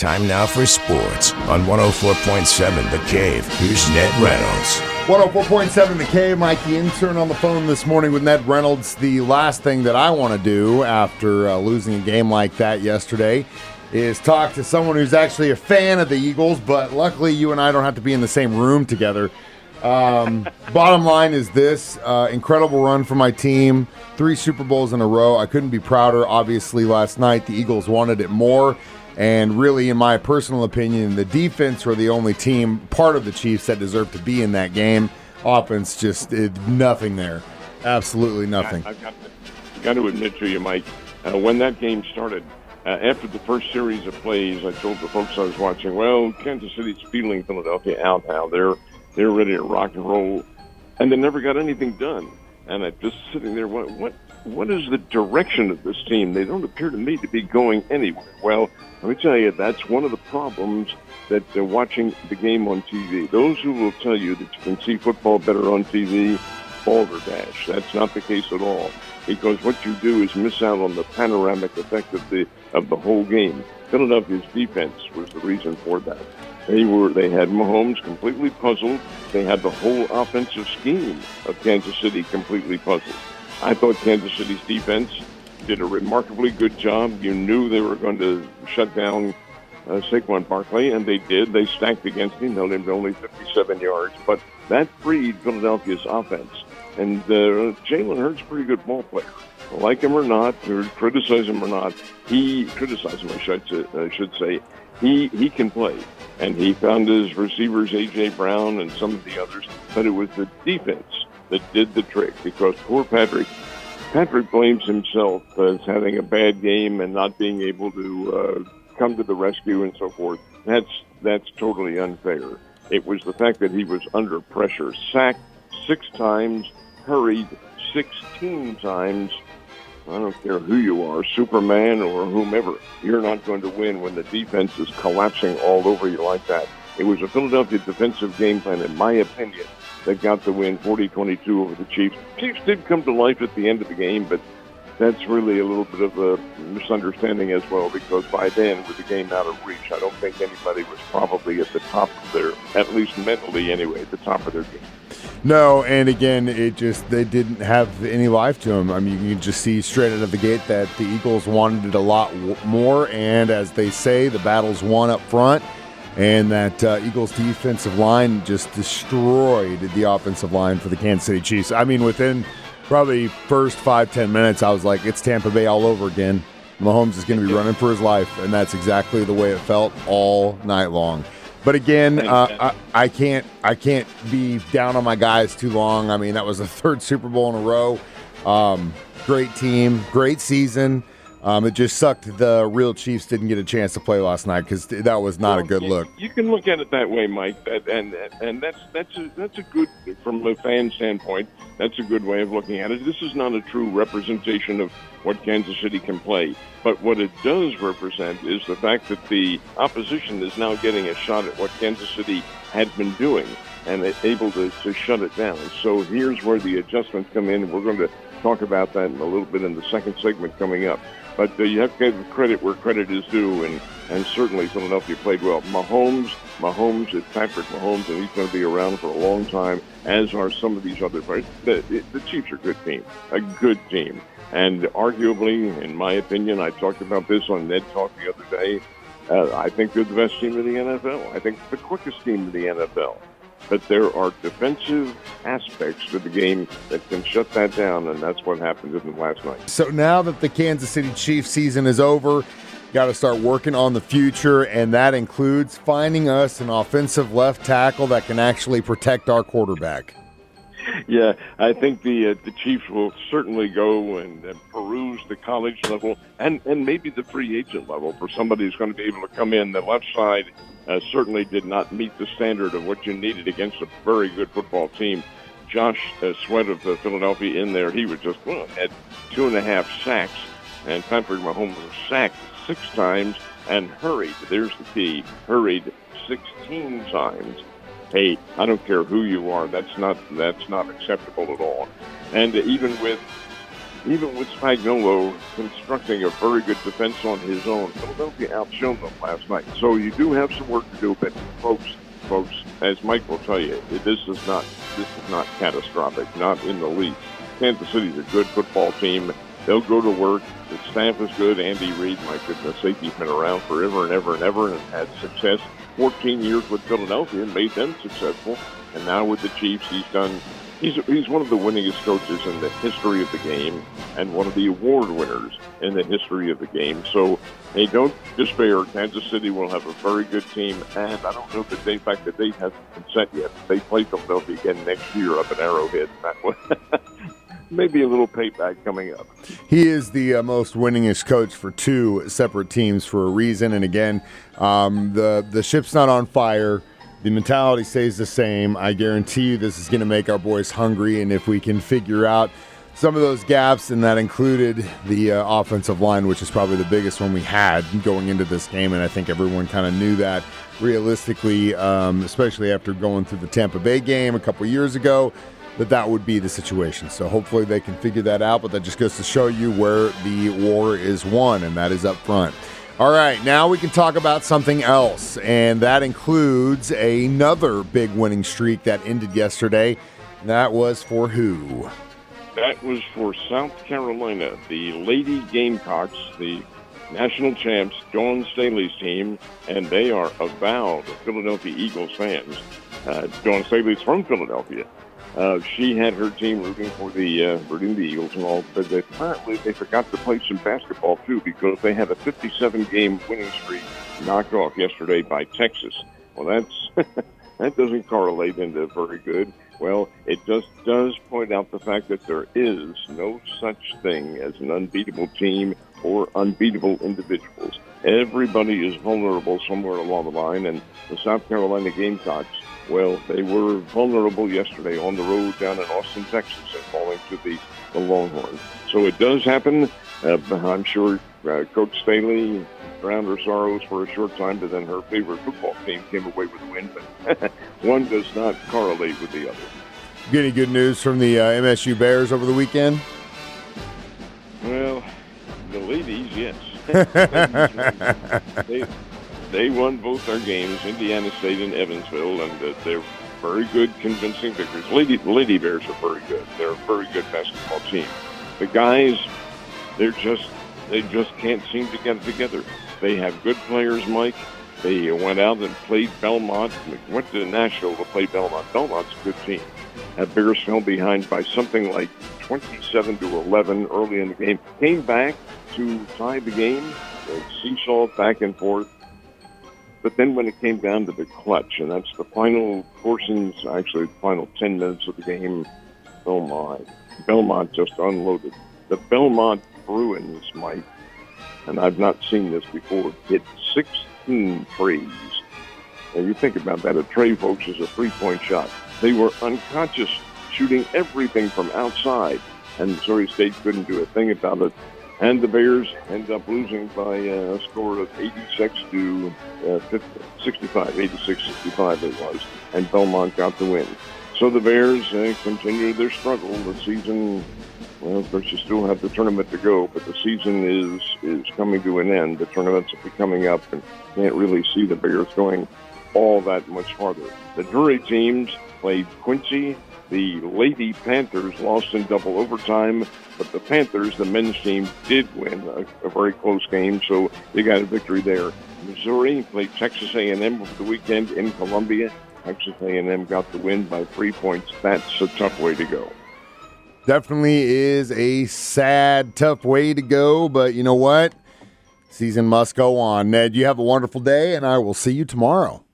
Time now for sports on 104.7 The Cave. Here's Ned Reynolds. 104.7 The Cave. Mike, the intern, on the phone this morning with Ned Reynolds. The last thing that I want to do after losing a game like that yesterday is talk to someone who's actually a fan of the Eagles, but luckily you and I don't have to be in the same room together. Bottom line is this, incredible run for my team, 3 Super Bowls in a row. I couldn't be prouder. Obviously, last night the Eagles wanted it more, and really, in my personal opinion, the defense were the only team, part of the Chiefs, that deserved to be in that game. Offense just nothing there. Absolutely nothing. I've got to admit to you, Mike, when that game started, after the first series of plays, I told the folks I was watching, well, Kansas City's feeling Philadelphia out now. They're ready to rock and roll, and they never got anything done. And I'm just sitting there, what is the direction of this team? They don't appear to me to be going anywhere. Well, let me tell you, that's one of the problems that watching the game on TV. Those who will tell you that you can see football better on TV, balderdash. That's not the case at all, because what you do is miss out on the panoramic effect of the whole game. Philadelphia's defense was the reason for that. They had Mahomes completely puzzled. They had the whole offensive scheme of Kansas City completely puzzled. I thought Kansas City's defense did a remarkably good job. You knew they were going to shut down Saquon Barkley, and they did. They stacked against him, held him to only 57 yards. But that freed Philadelphia's offense. And Jalen Hurts is a pretty good ball player. Like him or not, or criticize him or not, I should say, he can play. And he found his receivers, A.J. Brown and some of the others, but it was the defense that did the trick, because poor Patrick blames himself as having a bad game and not being able to come to the rescue and so forth. That's totally unfair. It was the fact that he was under pressure, sacked 6 times, hurried 16 times. I don't care who you are, Superman or whomever, you're not going to win when the defense is collapsing all over you like that. It was a Philadelphia defensive game plan, in my opinion, that got the win 40-22 over the Chiefs. Chiefs did come to life at the end of the game, but that's really a little bit of a misunderstanding as well, because by then, with the game out of reach, I don't think anybody was probably at the top of their, at least mentally anyway, at the top of their game. No, and again, they didn't have any life to them. I mean, you can just see straight out of the gate that the Eagles wanted it a lot more, and as they say, the battle's won up front, and that Eagles defensive line just destroyed the offensive line for the Kansas City Chiefs. I mean, within probably first 5-10 minutes, I was like, it's Tampa Bay all over again. Mahomes is going to be running for his life, and that's exactly the way it felt all night long. But again, I can't be down on my guys too long. I mean, that was the 3rd Super Bowl in a row. Great team, great season. It just sucked the real Chiefs didn't get a chance to play last night, because that was not a good look. You can look at it that way, Mike, and that's a good, from a fan standpoint, that's a good way of looking at it. This is not a true representation of what Kansas City can play, but what it does represent is the fact that the opposition is now getting a shot at what Kansas City had been doing and able to shut it down. So here's where the adjustments come in. We're going to talk about that in a little bit in the second segment coming up. But you have to give credit where credit is due, and certainly Philadelphia played well. Mahomes is Patrick Mahomes, and he's going to be around for a long time, as are some of these other players. The Chiefs are a good team. And arguably, in my opinion, I talked about this on Ned Talk the other day, I think they're the best team in the NFL. I think the quickest team in the NFL. But there are defensive aspects to the game that can shut that down, and that's what happened in last night. So now that the Kansas City Chiefs season is over, got to start working on the future, and that includes finding us an offensive left tackle that can actually protect our quarterback. Yeah, I think the Chiefs will certainly go and peruse the college level and maybe the free agent level for somebody who's going to be able to come in. The left side certainly did not meet the standard of what you needed against a very good football team. Josh Sweat of Philadelphia in there, he was just had 2.5 sacks, and Patrick Mahomes was sacked 6 times and hurried. There's the key. Hurried 16 times. Hey, I don't care who you are. That's not acceptable at all. And even with even with Spagnuolo constructing a very good defense on his own, Philadelphia outshone them last night. So you do have some work to do, but folks, as Mike will tell you, this is not catastrophic, not in the least. Kansas City's a good football team. They'll go to work. The staff is good. Andy Reid, my goodness sake, he's been around forever and ever and ever and had success. 14 years with Philadelphia and made them successful. And now with the Chiefs, he's one of the winningest coaches in the history of the game and one of the award winners in the history of the game. So, hey, don't despair. Kansas City will have a very good team. And I don't know if the fact that the date hasn't been set yet. They play Philadelphia again next year up at Arrowhead. Maybe a little payback coming up. He is the most winningest coach for two separate teams for a reason. And again, the ship's not on fire. The mentality stays the same. I guarantee you this is going to make our boys hungry. And if we can figure out some of those gaps, and that included the offensive line, which is probably the biggest one we had going into this game. And I think everyone kind of knew that realistically, especially after going through the Tampa Bay game a couple years ago, that would be the situation. So hopefully they can figure that out, but that just goes to show you where the war is won, and that is up front. All right, now we can talk about something else, and that includes another big winning streak that ended yesterday. That was for who? That was for South Carolina, the Lady Gamecocks, the national champs, Dawn Staley's team, and they are avowed Philadelphia Eagles fans. Dawn Staley's from Philadelphia. She had her team rooting the Eagles and all, but apparently they forgot to play some basketball too because they had a 57-game winning streak knocked off yesterday by Texas. Well, that doesn't correlate into very good. Well, it just does point out the fact that there is no such thing as an unbeatable team or unbeatable individuals. Everybody is vulnerable somewhere along the line, and the South Carolina Gamecocks, well, they were vulnerable yesterday on the road down in Austin, Texas, and falling to the Longhorns. So it does happen. I'm sure Coach Staley drowned her sorrows for a short time, but then her favorite football team came away with a win. But one does not correlate with the other. Get any good news from the MSU Bears over the weekend? Well, the ladies, yes. They won both their games, Indiana State and Evansville, and they're very good, convincing victories. The Lady Bears are very good. They're a very good basketball team. The guys, they just can't seem to get it together. They have good players, Mike. They went out and played Belmont. Went to Nashville to play Belmont. Belmont's a good team. Bears fell behind by something like 27-11 early in the game. Came back to tie the game. Seesaw back and forth. But then when it came down to the clutch, and that's the final portions, actually the final 10 minutes of the game, oh my, Belmont just unloaded. The Belmont Bruins, Mike, and I've not seen this before, hit 16 threes. And you think about that, a tray, folks, is a three-point shot. They were unconscious, shooting everything from outside, and Missouri State couldn't do a thing about it. And the Bears ended up losing by a score of 86-65, 86-65 it was, and Belmont got the win. So the Bears continue their struggle. The season, well, of course, you still have the tournament to go, but the season is coming to an end. The tournaments will be coming up, and can't really see the Bears going all that much farther. The Drury teams played Quincy. The Lady Panthers lost in double overtime, but the Panthers, the men's team, did win a very close game, so they got a victory there. Missouri played Texas A&M over the weekend in Columbia. Texas A&M got the win by 3 points. That's a tough way to go. Definitely is a sad, tough way to go, but you know what? Season must go on. Ned, you have a wonderful day, and I will see you tomorrow.